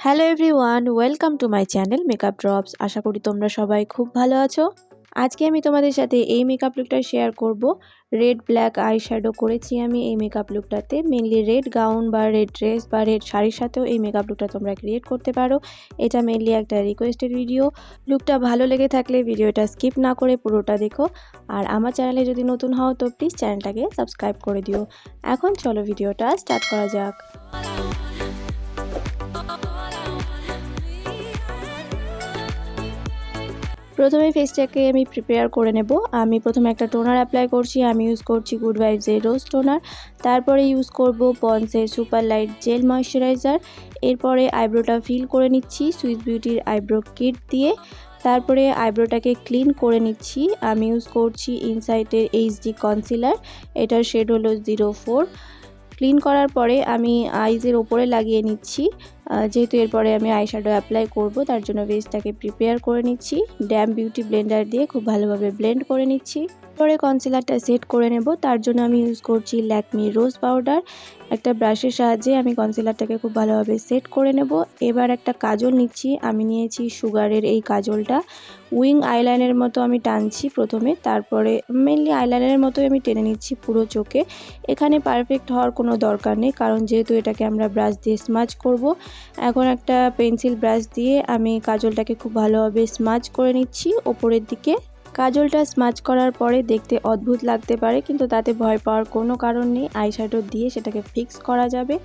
Hello everyone, welcome to my channel makeup drops. আশা করি তোমরা সবাই খুব ভালো আছো। আজকে আমি তোমাদের সাথে এই মেকআপ লুকটা শেয়ার করব। রেড ব্ল্যাক আই শ্যাডো করেছি আমি এই মেকআপ লুকটাতে। মেনলি রেড গাউন বা রেড ড্রেস বা রেড শাড়ির সাথেও এই মেকআপ লুকটা তোমরা ক্রিয়েট করতে পারো। এটা মেনলি একটা রিকোয়েস্টেড ভিডিও। লুকটা ভালো লেগে থাকলে ভিডিওটা স্কিপ না করে পুরোটা দেখো। আর আমার চ্যানেলে যদি নতুন হও তো প্লিজ চ্যানেলটাকে সাবস্ক্রাইব করে দিও। এখন চলো ভিডিওটা স্টার্ট করা যাক। প্রথমে ফেসটাকে আমি প্রিপেয়ার করে নেব। আমি প্রথমে একটা টোনার অ্যাপ্লাই করছি। আমি ইউজ করছি গুড ভাইবসের রোজ টোনার। তারপরে ইউজ করব পন্ডসের সুপার লাইট জেল ময়েশ্চারাইজার। এরপরে আইব্রোটা ফিল করে নিচ্ছি সুইস বিউটির আইব্রো কিট দিয়ে। তারপরে আইব্রোটাকে ক্লিন করে নিচ্ছি। আমি ইউজ করছি ইনসাইটের এইচডি কনসিলার। এটার শেড হলো 04। ক্লিন করার পরে আমি আইজের ওপরে লাগিয়ে নিচ্ছি। যেহেতু এরপরে আমি আইশ্যাডো অ্যাপ্লাই করব, তার জন্য বেসটাকে প্রিপেয়ার করে নিচ্ছি। ড্যাম বিউটি ব্লেন্ডার দিয়ে খুব ভালোভাবে ব্লেন্ড করে নিচ্ছি। পরে কনসিলারটা সেট করে নেব। তার জন্য আমি ইউজ করছি ল্যাকমি রোজ পাউডার। একটা ব্রাশের সাহায্যে আমি কনসিলারটাকে খুব ভালোভাবে সেট করে নেব। এবার একটা কাজল নিচ্ছি। আমি নিয়েছি সুগারের এই কাজলটা। উইং আইলাইনের মতো আমি টানছি প্রথমে, তারপরে মেনলি আইলাইনারের মতোই আমি টেনে নিচ্ছি পুরো চোখে। এখানে পারফেক্ট হওয়ার কোনো দরকার নেই, কারণ যেহেতু এটাকে আমরা ব্রাশ দিয়ে স্মাজ করব। এখন একটা পেন্সিল ব্রাশ দিয়ে আমি কাজলটাকে খুব ভালোভাবে স্মাজ করে নিচ্ছি ওপরের দিকে। কাজলটা স্মাজ করার পরে দেখতে অদ্ভুত লাগতে পারে, কিন্তু তাতে ভয় পাওয়ার কোনো কারণ নেই। আইশ্যাডো দিয়ে সেটাকে ফিক্স করা যাবে।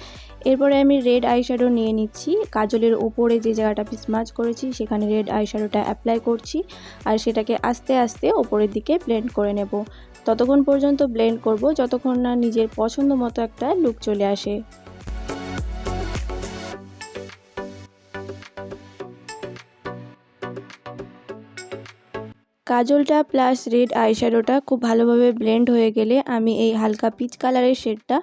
এরপরে আমি রেড আইশ্যাডো নিয়ে নিচ্ছি। কাজলের ওপরে যে জায়গাটা আমি স্মাজ করেছি সেখানে রেড আইশ্যাডোটা অ্যাপ্লাই করছি, আর সেটাকে আস্তে আস্তে ওপরের দিকে ব্লেন্ড করে নেব। ততক্ষণ পর্যন্ত ব্লেন্ড করব যতক্ষণ না নিজের পছন্দ মতো একটা লুক চলে আসে। কাজলটা প্লাস রেড আইশ্যাডোটা খুব ভালোভাবে ব্লেন্ড হয়ে গেলে আমি এই হালকা পিচ কালারের শেডটা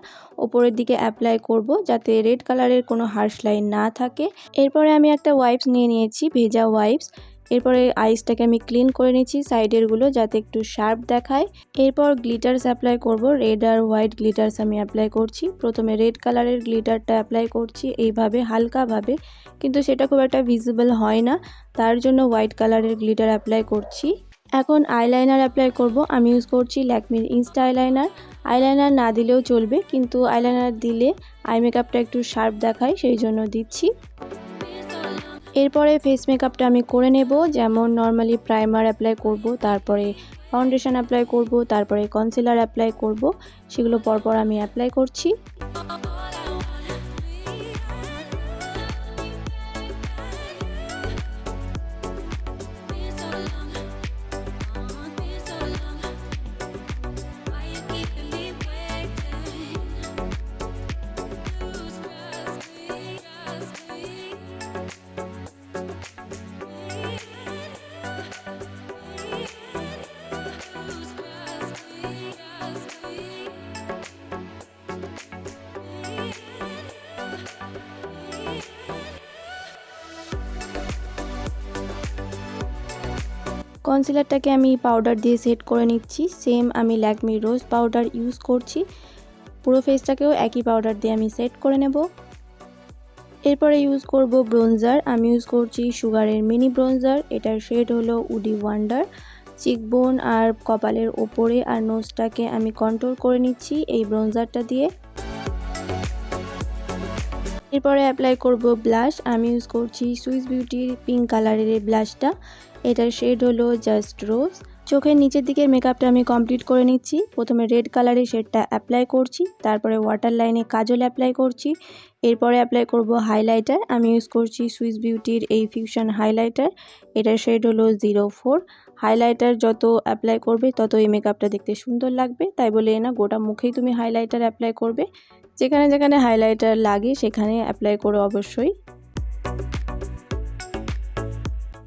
ওপরের দিকে অ্যাপ্লাই করব, যাতে রেড কালারের কোনো হার্শ লাইন না থাকে। এরপরে আমি একটা ওয়াইপস নিয়ে নিয়েছি, ভেজা ওয়াইপস। এরপরে আইসটাকে আমি ক্লিন করে নিচ্ছি সাইডেরগুলো, যাতে একটু শার্প দেখায়। এরপর গ্লিটার্স অ্যাপ্লাই করব। রেড আর হোয়াইট গ্লিটার্স আমি অ্যাপ্লাই করছি। প্রথমে রেড কালারের গ্লিটারটা অ্যাপ্লাই করছি এইভাবে হালকাভাবে, কিন্তু সেটা খুব একটা ভিজিবল হয় না, তার জন্য হোয়াইট কালারের গ্লিটার অ্যাপ্লাই করছি। এখন আইলাইনার অ্যাপ্লাই করব। আমি ইউজ করছি ল্যাকমির ইনস্টা আইলাইনার। আইলাইনার না দিলেও চলবে, কিন্তু আইলাইনার দিলে আই মেকআপটা একটু শার্প দেখায়, সেই জন্য দিচ্ছি। এরপরে ফেস মেকআপটা আমি করে নেব। যেমন নর্মালি প্রাইমার অ্যাপ্লাই করব, তারপরে ফাউন্ডেশন অ্যাপ্লাই করব, তারপরে কনসিলার অ্যাপ্লাই করব। সেগুলো পরপর আমি অ্যাপ্লাই করছি। কনসিলারটাকে আমি পাউডার দিয়ে সেট করে নিচ্ছি। সেম আমি ল্যাকমি রোজ পাউডার ইউজ করছি। পুরো ফেসটাকেও একই পাউডার দিয়ে আমি সেট করে নেব। এরপরে ইউজ করব ব্রোঞ্জার। আমি ইউজ করছি সুগারের মিনি ব্রোঞ্জার। এটার শেড হলো উডি ওয়ান্ডার। চিকবোন আর কপালের ওপরে আর নোজটাকে আমি কন্ট্রোল করে নিচ্ছি এই ব্রোঞ্জারটা দিয়ে। এরপরে অ্যাপ্লাই করব ব্লাশ। আমি ইউজ করছি সুইস বিউটির পিঙ্ক কালারের এই ব্লাশটা। এটার শেড হলো জাস্ট রোজ। চোখের নিচের দিকের মেকআপটা আমি কমপ্লিট করে নিচ্ছি। প্রথমে রেড কালারের শেডটা অ্যাপ্লাই করছি, তারপরে ওয়াটার লাইনে কাজল অ্যাপ্লাই করছি। এরপরে অ্যাপ্লাই করব হাইলাইটার। আমি ইউজ করছি সুইস বিউটির এই ফিউশন হাইলাইটার। এটার শেড হলো 04। হাইলাইটার যত অ্যাপ্লাই করবে তত এই মেকআপটা দেখতে সুন্দর লাগবে, তাই বলে না গোটা মুখেই তুমি হাইলাইটার অ্যাপ্লাই করবে। যেখানে যেখানে হাইলাইটার লাগে সেখানে অ্যাপ্লাই করো অবশ্যই।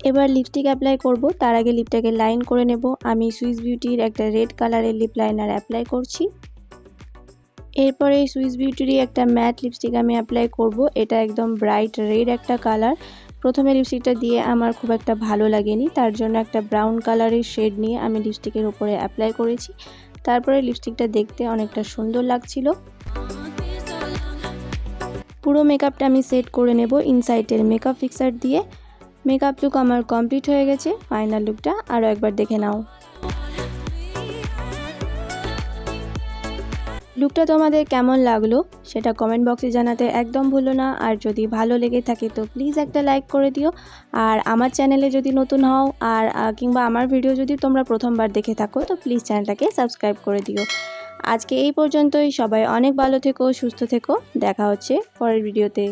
এবার লিপস্টিক অ্যাপ্লাই করব। তার আগে লিপটাকে লাইন করে নেব। আমি সুইস বিউটির একটা রেড কালারের লিপ লাইনার অ্যাপ্লাই করছি। এরপরে সুইস বিউটিরই একটা ম্যাট লিপস্টিক আমি অ্যাপ্লাই করব। এটা একদম ব্রাইট রেড একটা কালার। প্রথমে লিপস্টিকটা দিয়ে আমার খুব একটা ভালো লাগেনি, তার জন্য একটা ব্রাউন কালারের শেড নিয়ে আমি লিপস্টিকের উপরে অ্যাপ্লাই করেছি। তারপরে লিপস্টিকটা দেখতে অনেকটা সুন্দর লাগছিল। পুরো মেকআপটা আমি সেট করে নেব ইনসাইটের মেকআপ ফিক্সার দিয়ে। মেকআপ লুক আমার কমপ্লিট হয়ে গেছে। ফাইনাল লুকটা আরও একবার দেখে নাও। লুকটা তোমাদের কেমন লাগলো সেটা কমেন্ট বক্সে জানাতে একদম ভুলো না। আর যদি ভালো লেগে থাকে তো প্লিজ একটা লাইক করে দিও। আর আমার চ্যানেলে যদি নতুন হও আর কিংবা আমার ভিডিও যদি তোমরা প্রথমবার দেখে থাকো তো প্লিজ চ্যানেলটাকে সাবস্ক্রাইব করে দিও। আজকে এই পর্যন্তই। সবাই অনেক ভালো থেকো, সুস্থ থেকো। দেখা হচ্ছে পরের ভিডিওতে।